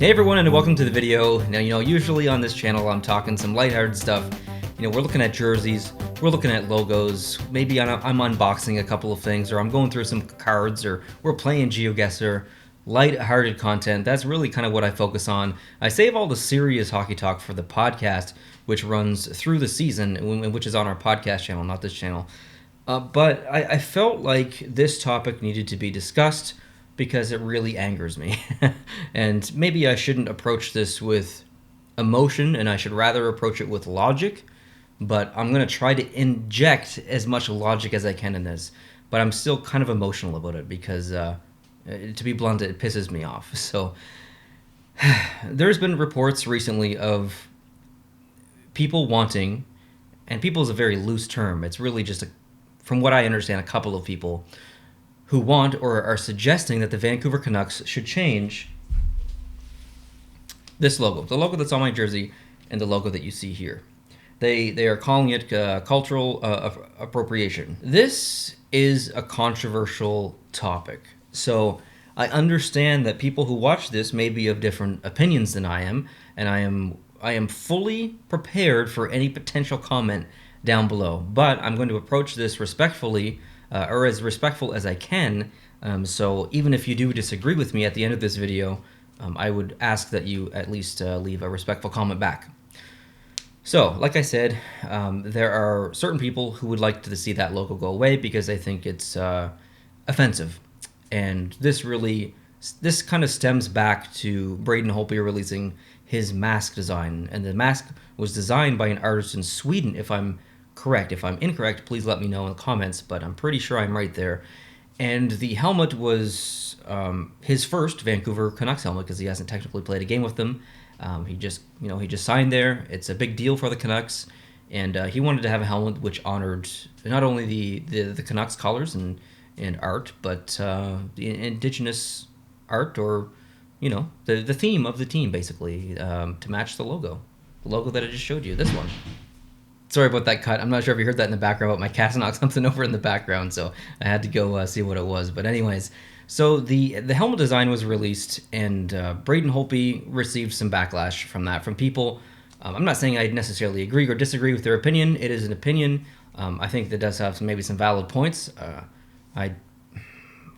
Hey everyone, and welcome to the video. Now, usually on this channel I'm talking some lighthearted stuff. We're looking at jerseys, we're looking at logos, maybe I'm unboxing a couple of things, or I'm going through some cards, or we're playing GeoGuessr. Lighthearted content, that's really kind of what I focus on. I save all the serious hockey talk for the podcast, which runs through the season, which is on our podcast channel, not this channel. But I felt like this topic needed to be discussed because it really angers me. And maybe I shouldn't approach this with emotion, and I should rather approach it with logic, but I'm going to try to inject as much logic as I can in this. But I'm still kind of emotional about it because, to be blunt, it pisses me off. So there's been reports recently of people wanting, and people is a very loose term, it's really just, from what I understand, a couple of people who want or are suggesting that the Vancouver Canucks should change this logo, the logo that's on my jersey and the logo that you see here. They are calling it cultural appropriation. This is a controversial topic. So I understand that people who watch this may be of different opinions than I am, and I am fully prepared for any potential comment down below. But I'm going to approach this respectfully, or as respectful as I can. So even if you do disagree with me at the end of this video, I would ask that you at least leave a respectful comment back. So, like I said, there are certain people who would like to see that logo go away because they think it's offensive. And this kind of stems back to Braden Holtby releasing his mask design. And the mask was designed by an artist in Sweden, if I'm correct. If I'm incorrect, please let me know in the comments, but I'm pretty sure I'm right there. And the helmet was his first Vancouver Canucks helmet because he hasn't technically played a game with them. He just signed there. It's a big deal for the Canucks, and he wanted to have a helmet which honored not only the Canucks colors and art, but the indigenous art, or the theme of the team, basically, to match the logo that I just showed you. This one. Sorry about that cut. I'm not sure if you heard that in the background, but my cat knocked something over in the background, so I had to go see what it was. But anyways, so the helmet design was released, and Braden Holtby received some backlash from that, from people. I'm not saying I necessarily agree or disagree with their opinion. It is an opinion. I think that does have maybe some valid points.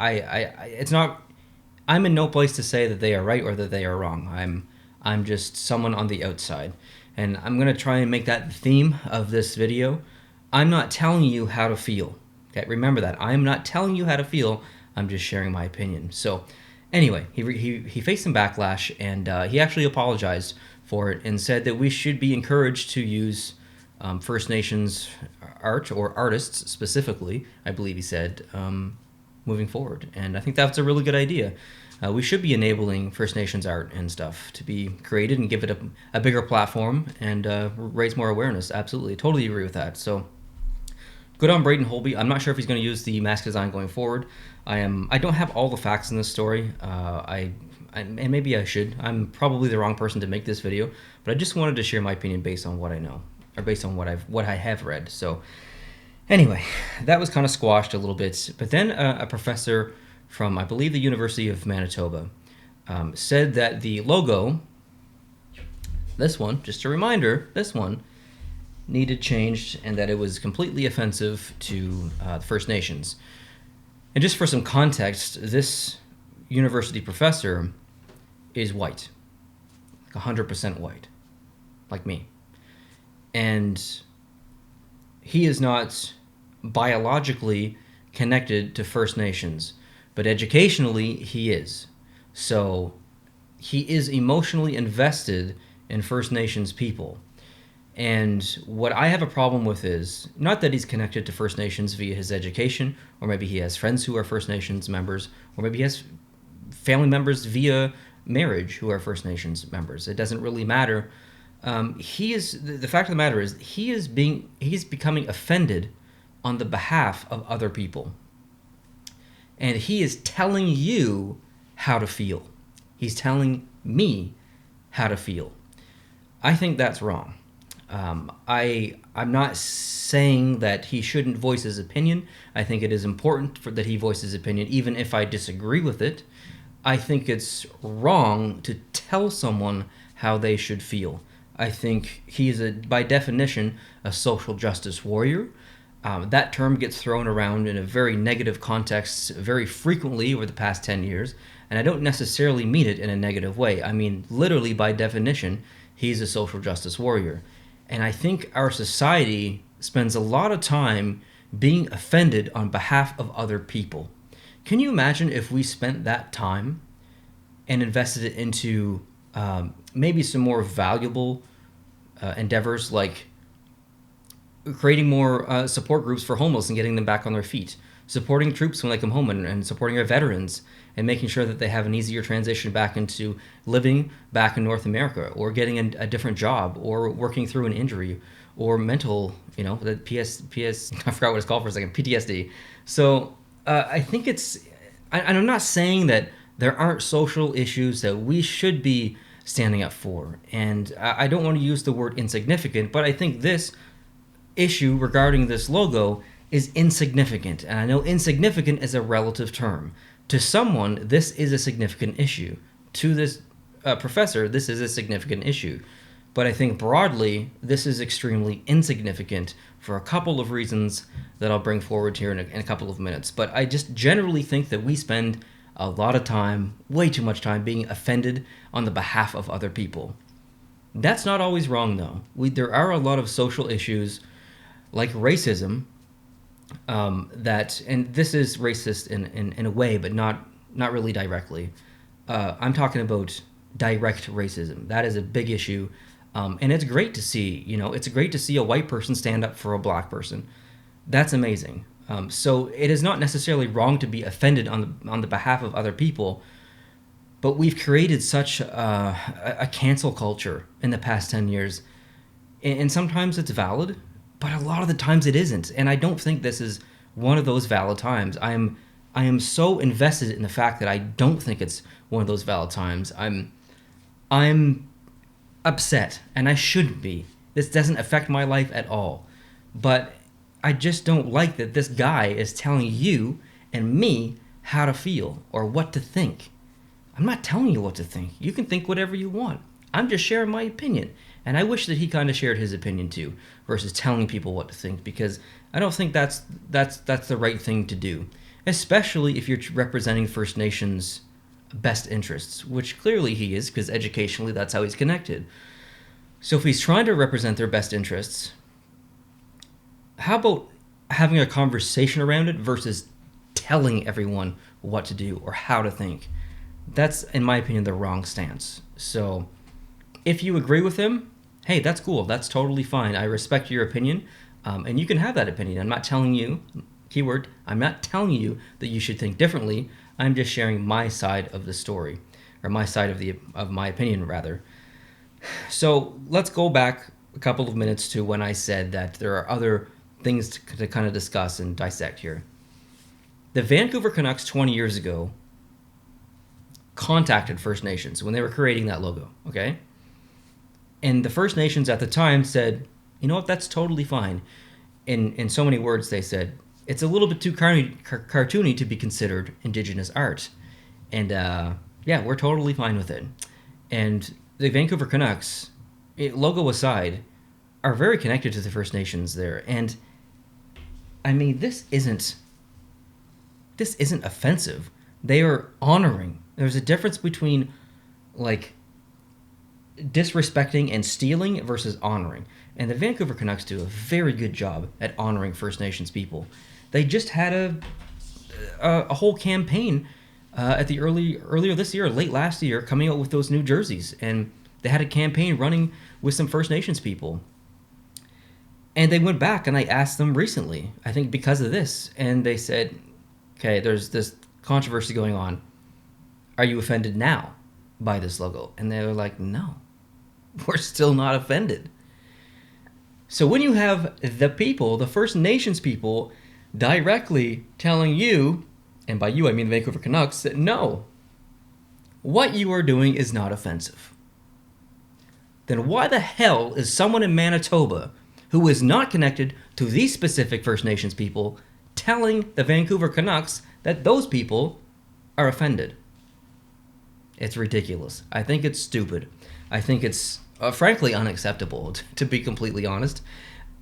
It's not. I'm in no place to say that they are right or that they are wrong. I'm just someone on the outside. And I'm going to try and make that the theme of this video. I'm not telling you how to feel. Okay, remember that. I'm not telling you how to feel. I'm just sharing my opinion. So anyway, he faced some backlash, and he actually apologized for it and said that we should be encouraged to use First Nations art, or artists specifically, I believe he said, moving forward. And I think that's a really good idea. We should be enabling First Nations art and stuff to be created and give it a bigger platform and raise more awareness. Absolutely. Totally agree with that. So good on Braden Holtby. I'm not sure if he's going to use the mask design going forward. I don't have all the facts in this story. And maybe I should. I'm probably the wrong person to make this video, but I just wanted to share my opinion based on what I know, or based on what I have read. So anyway, that was kind of squashed a little bit. But then a professor from, I believe, the University of Manitoba, said that the logo, this one, just a reminder, this one, needed changed, and that it was completely offensive to the First Nations. And just for some context, this university professor is white, like 100% white, like me. And he is not biologically connected to First Nations, but educationally, he is. So he is emotionally invested in First Nations people. And what I have a problem with is, not that he's connected to First Nations via his education, or maybe he has friends who are First Nations members, or maybe he has family members via marriage who are First Nations members. It doesn't really matter. The fact of the matter is, he's becoming offended on the behalf of other people. And he is telling you how to feel. He's telling me how to feel. I think that's wrong. I'm not saying that he shouldn't voice his opinion. I think it is important that he voice his opinion, even if I disagree with it. I think it's wrong to tell someone how they should feel. I think he's, by definition, a social justice warrior. That term gets thrown around in a very negative context very frequently over the past 10 years, and I don't necessarily mean it in a negative way. I mean, literally, by definition, he's a social justice warrior. And I think our society spends a lot of time being offended on behalf of other people. Can you imagine if we spent that time and invested it into maybe some more valuable endeavors, like creating more support groups for homeless and getting them back on their feet, supporting troops when they come home, and supporting our veterans, and making sure that they have an easier transition back into living back in North America, or getting a different job, or working through an injury, or mental, the I forgot what it's called for a second, PTSD. So I think and I'm not saying that there aren't social issues that we should be standing up for. And I don't want to use the word insignificant, but I think this issue regarding this logo is insignificant. And I know insignificant is a relative term. To someone, this is a significant issue. To this professor, this is a significant issue. But I think broadly, this is extremely insignificant for a couple of reasons that I'll bring forward here in a couple of minutes. But I just generally think that we spend a lot of time, way too much time, being offended on the behalf of other people. That's not always wrong, though. There are a lot of social issues like racism and this is racist in a way, but not really directly. I'm talking about direct racism. That is a big issue. And it's great to see, it's great to see a white person stand up for a black person. That's amazing. So it is not necessarily wrong to be offended on the behalf of other people, but we've created such a cancel culture in the past 10 years. And sometimes it's valid, but a lot of the times it isn't. And I don't think this is one of those valid times. I am so invested in the fact that I don't think it's one of those valid times. I'm upset, and I shouldn't be. This doesn't affect my life at all. But I just don't like that this guy is telling you and me how to feel or what to think. I'm not telling you what to think. You can think whatever you want. I'm just sharing my opinion. And I wish that he kind of shared his opinion too, versus telling people what to think, because I don't think that's the right thing to do, especially if you're representing First Nations best interests, which clearly he is, because educationally that's how he's connected. So if he's trying to represent their best interests, how about having a conversation around it versus telling everyone what to do or how to think? That's, in my opinion, the wrong stance. So if you agree with him, hey, that's cool. That's totally fine. I respect your opinion, and you can have that opinion. I'm not telling you, keyword, I'm not telling you that you should think differently. I'm just sharing my side of the story, or my side of my opinion, rather. So let's go back a couple of minutes to when I said that there are other things to kind of discuss and dissect here. The Vancouver Canucks 20 years ago contacted First Nations when they were creating that logo, okay? And the First Nations at the time said, you know what, that's totally fine. In so many words, they said, it's a little bit too cartoony to be considered Indigenous art. And yeah, we're totally fine with it. And the Vancouver Canucks, logo aside, are very connected to the First Nations there. And I mean, this isn't offensive. They are honoring. There's a difference between like disrespecting and stealing versus honoring. And the Vancouver Canucks do a very good job at honoring First Nations people. They just had a whole campaign at the earlier this year, late last year, coming out with those new jerseys, and they had a campaign running with some First Nations people. And they went back and I asked them recently, I think because of this, and they said, okay, there's this controversy going on. Are you offended now by this logo? And they were like, no, we're still not offended. So when you have the people, the First Nations people, directly telling you, and by you I mean the Vancouver Canucks, that no, what you are doing is not offensive, then why the hell is someone in Manitoba who is not connected to these specific First Nations people telling the Vancouver Canucks that those people are offended? It's ridiculous. I think it's stupid. I think it's frankly unacceptable, to be completely honest.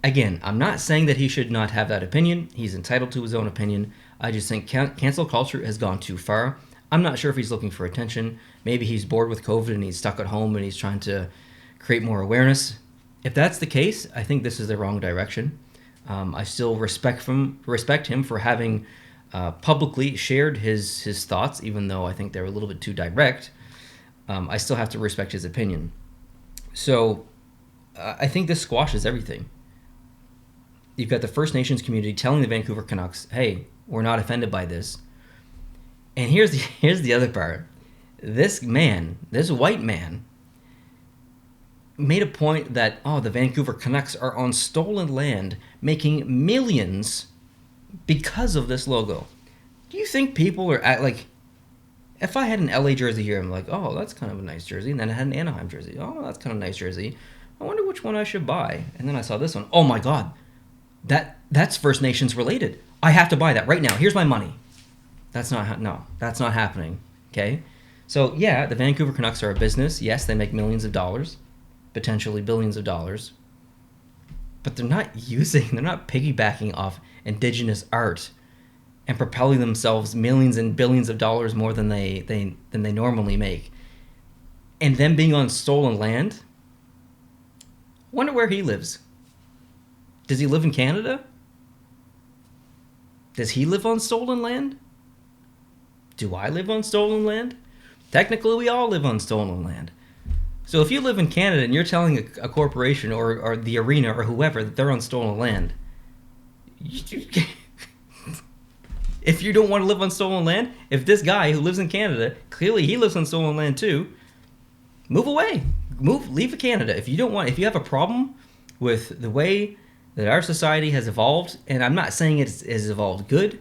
Again, I'm not saying that he should not have that opinion. He's entitled to his own opinion. I just think cancel culture has gone too far. I'm not sure if he's looking for attention. Maybe he's bored with COVID and he's stuck at home and he's trying to create more awareness. If that's the case, I think this is the wrong direction. I still respect him for having publicly shared his thoughts, even though I think they're a little bit too direct. I still have to respect his opinion. So I think this squashes everything. You've got the First Nations community telling the Vancouver Canucks, hey, we're not offended by this. And here's the other part. This white man, made a point that, the Vancouver Canucks are on stolen land, making millions because of this logo. Do you think people are like, if I had an LA jersey here, I'm like, oh, that's kind of a nice jersey. And then I had an Anaheim jersey. Oh, that's kind of a nice jersey. I wonder which one I should buy. And then I saw this one. Oh my God, that's First Nations related. I have to buy that right now. Here's my money. That's not happening. Okay. So yeah, the Vancouver Canucks are a business. Yes, they make millions of dollars, potentially billions of dollars, but they're not piggybacking off Indigenous art and propelling themselves millions and billions of dollars more than they normally make. And them being on stolen land. Wonder where he lives. Does he live in Canada? Does he live on stolen land? Do I live on stolen land? Technically, we all live on stolen land. So if you live in Canada and you're telling a corporation or the arena or whoever that they're on stolen land, if you don't want to live on stolen land, if this guy who lives in Canada, clearly he lives on stolen land too, move away. Leave Canada. If you have a problem with the way that our society has evolved, and I'm not saying it has evolved good,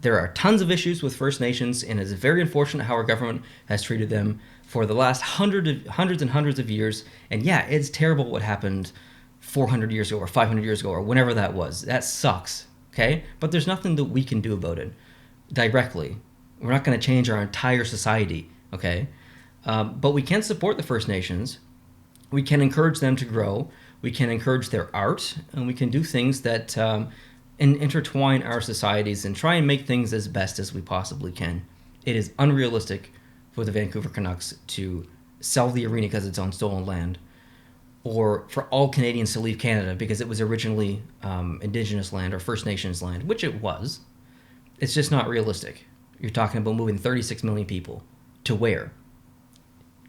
there are tons of issues with First Nations, and it's very unfortunate how our government has treated them for the last hundreds and hundreds of years. And yeah, it's terrible what happened 400 years ago or 500 years ago or whenever that was. That sucks, okay? But there's nothing that we can do about it directly. We're not going to change our entire society, okay? But we can support the First Nations. We can encourage them to grow. We can encourage their art, and we can do things that intertwine our societies and try and make things as best as we possibly can. It is unrealistic for the Vancouver Canucks to sell the arena because it's on stolen land, or for all Canadians to leave Canada because it was originally Indigenous land or First Nations land, which it was. It's just not realistic. You're talking about moving 36 million people to where?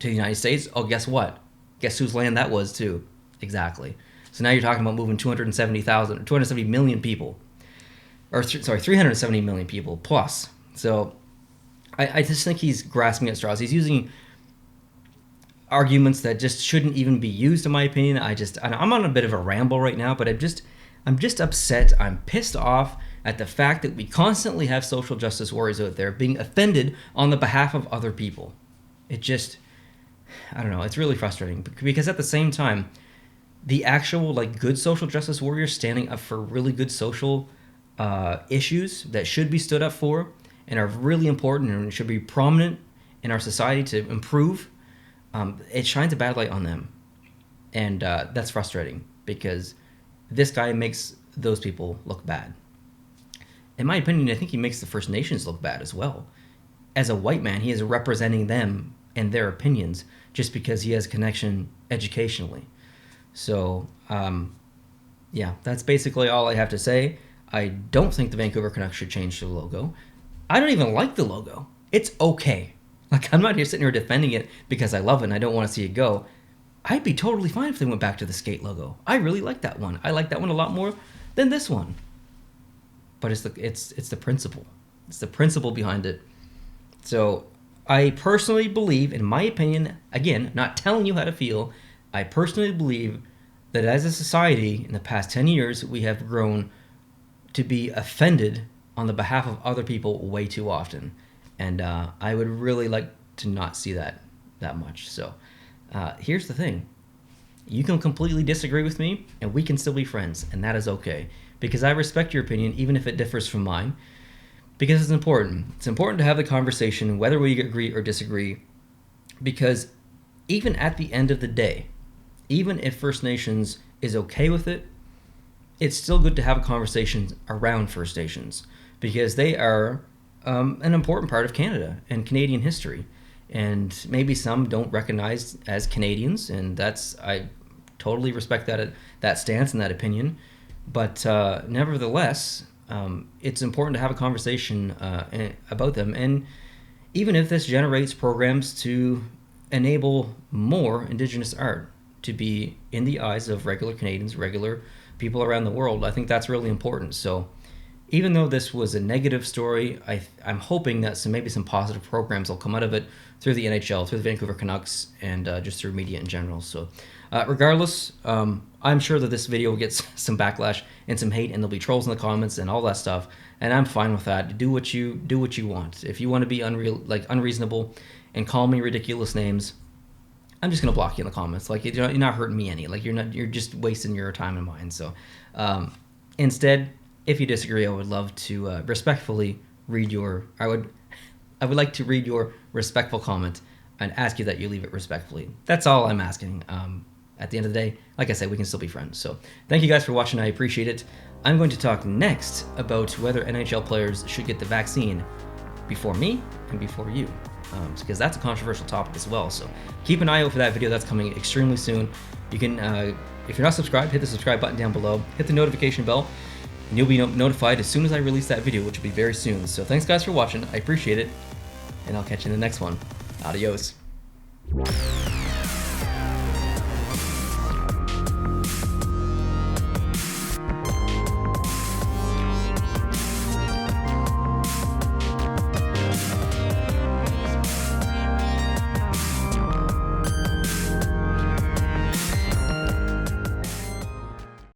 To the United States? Oh, guess what? Guess whose land that was too? Exactly. So now you're talking about moving 270 million people. 370 million people plus. So I just think he's grasping at straws. He's using arguments that just shouldn't even be used, in my opinion. I'm on a bit of a ramble right now, but I'm just upset. I'm pissed off at the fact that we constantly have social justice warriors out there being offended on the behalf of other people. I don't know. It's really frustrating because at the same time, the actual good social justice warriors standing up for really good social issues that should be stood up for and are really important and should be prominent in our society to improve, it shines a bad light on them. And that's frustrating because this guy makes those people look bad. In my opinion, I think he makes the First Nations look bad as well. As a white man, he is representing them and their opinions just because he has a connection educationally. So, that's basically all I have to say. I don't think the Vancouver Canucks should change the logo. I don't even like the logo. It's okay. I'm not here sitting here defending it because I love it and I don't want to see it go. I'd be totally fine if they went back to the skate logo. I really like that one. I like that one a lot more than this one. But it's the principle. It's the principle behind it. So I personally believe, in my opinion, again, not telling you how to feel, I personally believe that as a society in the past 10 years, we have grown to be offended on the behalf of other people way too often. And I would really like to not see that much. So here's the thing. You can completely disagree with me, and we can still be friends, and that is okay. Because I respect your opinion, even if it differs from mine. Because it's important. It's important to have the conversation, whether we agree or disagree. because even at the end of the day, even if First Nations is okay with it, it's still good to have a conversation around First Nations, because they are an important part of Canada and Canadian history. And maybe some don't recognize as Canadians, and I totally respect that stance and that opinion. But nevertheless, it's important to have a conversation about them. And even if this generates programs to enable more Indigenous art to be in the eyes of regular Canadians, regular people around the world, I think that's really important. So even though this was a negative story, I'm hoping that maybe some positive programs will come out of it through the NHL, through the Vancouver Canucks, and just through media in general. So regardless, I'm sure that this video will get some backlash and some hate, and there'll be trolls in the comments and all that stuff, and I'm fine with that. Do what you want. If you want to be unreasonable and call me ridiculous names, I'm just gonna block you in the comments. Like, you're not hurting me any. Like, you're just wasting your time and mine. So instead, if you disagree, I would love to respectfully read I would like to read your respectful comment and ask you that you leave it respectfully. That's all I'm asking. At the end of the day, like I said, we can still be friends. So thank you guys for watching. I appreciate it. I'm going to talk next about whether NHL players should get the vaccine before me and before you, because that's a controversial topic as well. So keep an eye out for that video. That's coming extremely soon. You can, if you're not subscribed, hit the subscribe button down below. Hit the notification bell, and you'll be notified as soon as I release that video, which will be very soon. So thanks guys for watching. I appreciate it, and I'll catch you in the next one. Adios.